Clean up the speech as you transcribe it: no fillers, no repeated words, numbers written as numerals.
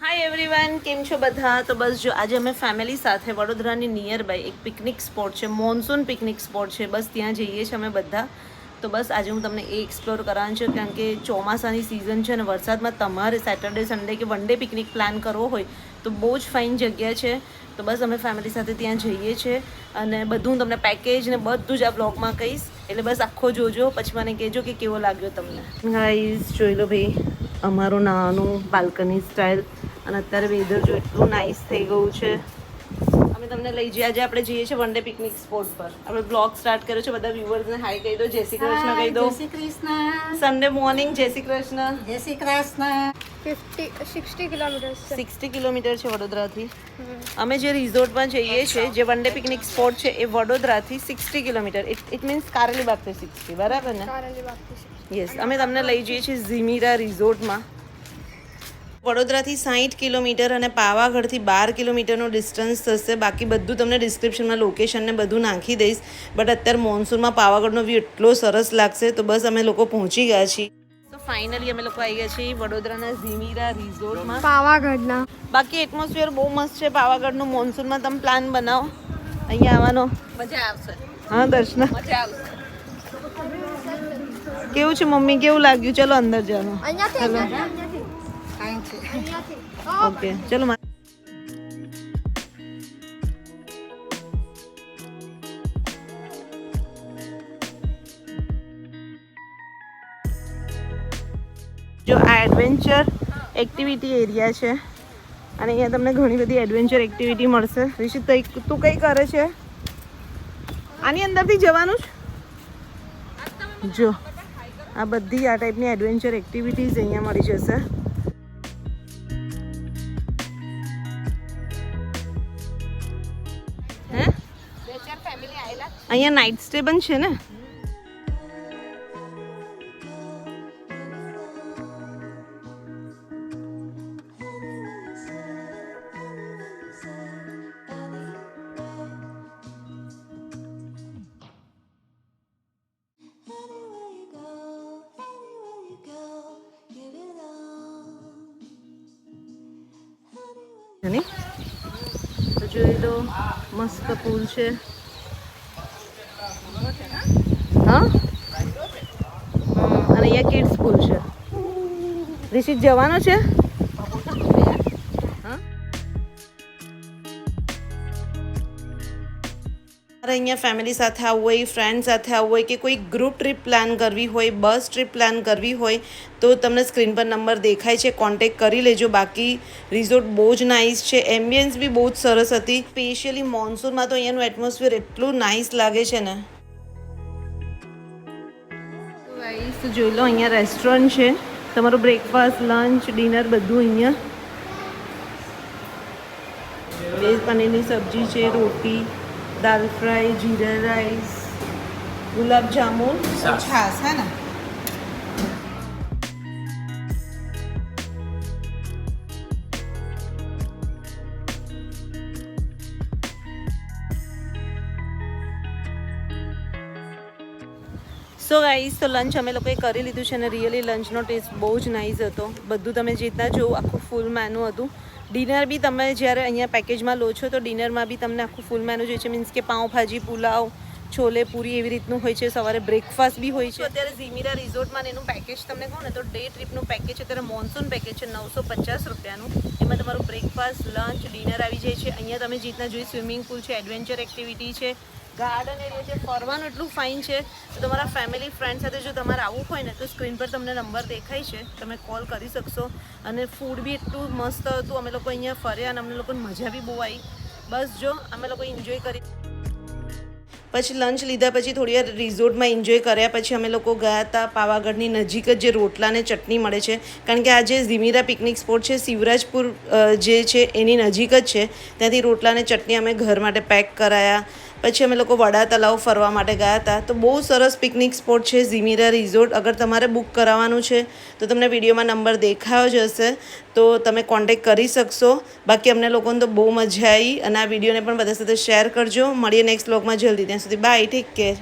Hi everyone, કેમ છો બધા? તો બસ જો આજે અમે ફેમિલી સાથે વડોદરાની નિયર બાય એક પિકનિક સ્પોટ છે, મોન્સૂન પિકનિક સ્પોટ છે, બસ ત્યાં જઈએ છીએ અમે બધા. તો બસ આજે હું તમને એ એક્સપ્લોર કરવાનું છું, કારણ કે ચોમાસાની સિઝન છે અને વરસાદમાં તમારે સેટરડે સન્ડે કે વન ડે પિકનિક પ્લાન કરવો હોય તો બહુ જ ફાઇન જગ્યા છે. તો બસ અમે ફેમિલી સાથે ત્યાં જઈએ છીએ અને બધું હું તમને પેકેજ ને બધું જ આ બ્લોગમાં કહીશ, એટલે બસ આખો જોજો, પછી મને કહેજો કે કેવો લાગ્યો તમને. ગાઈઝ જોઈ લો ભાઈ, અમારું નાનું બાલ્કની સ્ટાઇલ, અને અત્યારે વેધર જો એટલું નાઇસ થઈ ગયું છે. અમે તમને લઈ જઈએ, આજે આપણે જઈએ છીએ વન ડે પિકનિક સ્પોટ પર. આપણે બ્લોગ સ્ટાર્ટ કર્યો છે, બધા વ્યુઅર્સને હાઈ કહી દો, જય શ્રી કૃષ્ણ કહી દો. જય શ્રી કૃષ્ણ. સન્ડે મોર્નિંગ, જય શ્રી કૃષ્ણ. જય શ્રી કૃષ્ણ. 60 કિલોમીટર 60 કિલોમીટર છે વડોદરાથી. અમે જે રિઝોર્ટમાં જઈએ છીએ, જે વન ડે પિકનિક સ્પોટ છે, એ વડોદરાથી 60 કિલોમીટર, ઇટ મીન્સ કારેલીબાગથી 60, બરાબર ને? યસ, અમે તમને લઈ જઈએ છીએ ઝીમીરા રિઝોર્ટમાં. વડોદરાથી 60 કિલોમીટર અને પાવાગઢથી 12 કિલોમીટરનો ડિસ્ટન્સ થશે. બાકી બધું તમને ડિસ્ક્રિપ્શનમાં લોકેશન ને બધું નાખી દઈશ. બટ અત્યારે મોન્સૂનમાં પાવાગઢનો વ્યૂ એટલો સરસ લાગશે. તો બસ અમે લોકો પહોંચી ગયા છીએ. તો ફાઇનલી અમે લોકો આવી ગયા છીએ વડોદરાના ઝીમીરા રિઝોર્ટમાં, પાવાગઢના. બાકી એટમોસ્ફિયર બહુ મસ્ત છે પાવાગઢનું. મોન્સૂનમાં તમે પ્લાન બનાવો, અહીંયા આવવાનો મજા આવશે. હા દર્શના, મજા આવશે. કેવું છે મમ્મી, કેવું લાગ્યું? ચલો અંદર જવાનું. ઓકે ચલો. જો આ એડવેન્ચર એક્ટિવિટી એરિયા છે અને અહીંયા તમને ઘણી બધી એડવેન્ચર એક્ટિવિટી મળશે. રિશિત, તું કઈ કરે છે? આની અંદરથી જવાનું જ. જો આ બધી આ ટાઈપની એડવેન્ચર એક્ટિવિટીઝ અહીંયા મળી જશે. અહીંયા નાઇટ સ્ટે પણ છે ને. તો જોઈ લો, મસ્ત પુલ છે. હા, અને અહીંયા કિડ્સ પુલ છે. રિશિત જવાનો છે? અહીંયા ફેમિલી સાથે આવવું હોય, ફ્રેન્ડ સાથે આવવું હોય, કે કોઈ ગ્રુપ ટ્રીપ પ્લાન કરવી હોય, બસ ટ્રીપ પ્લાન કરવી હોય તો તમને સ્ક્રીન પર નંબર દેખાય છે, કોન્ટેક્ટ કરી લેજો. બાકી રિઝોર્ટ બહુ જ નાઇસ છે, એમ્બિયન્સ બી બહુ જ સરસ હતી. સ્પેશિયલી મોન્સૂનમાં તો અહીંયાનું એટમોસ્ફિયર એટલું નાઇસ લાગે છે ને. તો જોઈ લો, અહીંયા રેસ્ટોરન્ટ છે. તમારું બ્રેકફાસ્ટ, લંચ, ડિનર બધું અહીંયા. વેજ પનીરની સબ્જી છે, રોટી, દાલ ફ્રાય, જીરા રાઈસ, ગુલાબ જામુન, છાશ, है ना? સો ગાઈઝ, તો લંચ અમે લોકોએ કરી લીધું છે અને રિયલી લંચનો ટેસ્ટ બહુ જ નાઇસ હતો. બધું તમે જે રીતના જોવો, આખું ફૂલ મેનુ હતું. ડિનર બી તમે જ્યારે અહીંયા પેકેજમાં લો છો તો ડિનરમાં બી તમને આખું ફૂલ મેનુ જોઈએ છે. મીન્સ કે પાઉંભાજી, પુલાવ, છોલે પૂરી એવી રીતનું હોય છે. સવારે બ્રેકફાસ્ટ બી હોય છે. અત્યારે ઝીમીરા રિઝોર્ટમાં એનું પેકેજ તમને કહું ને તો ડે ટ્રીપનું પેકેજ છે. અત્યારે મોન્સૂન પેકેજ છે 950 રૂપિયાનું. એમાં તમારું બ્રેકફાસ્ટ, લંચ, ડિનર આવી જાય છે. અહીંયા તમે જે રીતના જોઈ, સ્વિમિંગ પુલ છે, એડવેન્ચર એક્ટિવિટી છે, ગાર્ડન એરિયા છે, ફરવાનું એટલું ફાઇન છે. તો તમારા ફેમિલી ફ્રેન્ડ સાથે જો તમારે આવવું હોય ને તો સ્ક્રીન પર તમને નંબર દેખાય છે, તમે કોલ કરી શકશો. અને ફૂડ બી એટલું મસ્ત હતું. અમે લોકો અહીંયા ફર્યા અને અમને લોકોને મજા બી બહુ આવી. બસ જો અમે લોકો એન્જોય કરી, પછી લંચ લીધા પછી થોડી વાર રિઝોર્ટમાં એન્જોય કર્યા પછી અમે લોકો ગયા હતા પાવાગઢની નજીક જ જે રોટલા ને ચટણી મળે છે. કારણ કે આ જે ઝીમીરા પિકનિક સ્પોટ છે શિવરાજપુર જે છે એની નજીક જ છે. ત્યાંથી રોટલા ને ચટણી અમે ઘર માટે પેક કરાયા. પછી અમે લોકો વડા તલાવ ફરવા માટે ગયા હતા. તો બહુ સરસ પિકનિક સ્પોટ છે ઝીમીરા રિઝોર્ટ. અગર તમારે બુક કરાવવાનું છે તો તમને વિડીયોમાં નંબર દેખાયો જ હશે, તો તમે કોન્ટેક્ટ કરી શકશો. બાકી અમને લોકોને તો બહુ મજા આવી અને આ વિડીયોને પણ બધા સાથે શેર કરજો. મળીએ નેક્સ્ટ વ્લોગમાં જલ્દી. ત્યાં સુધી બાય, ટેક કેર.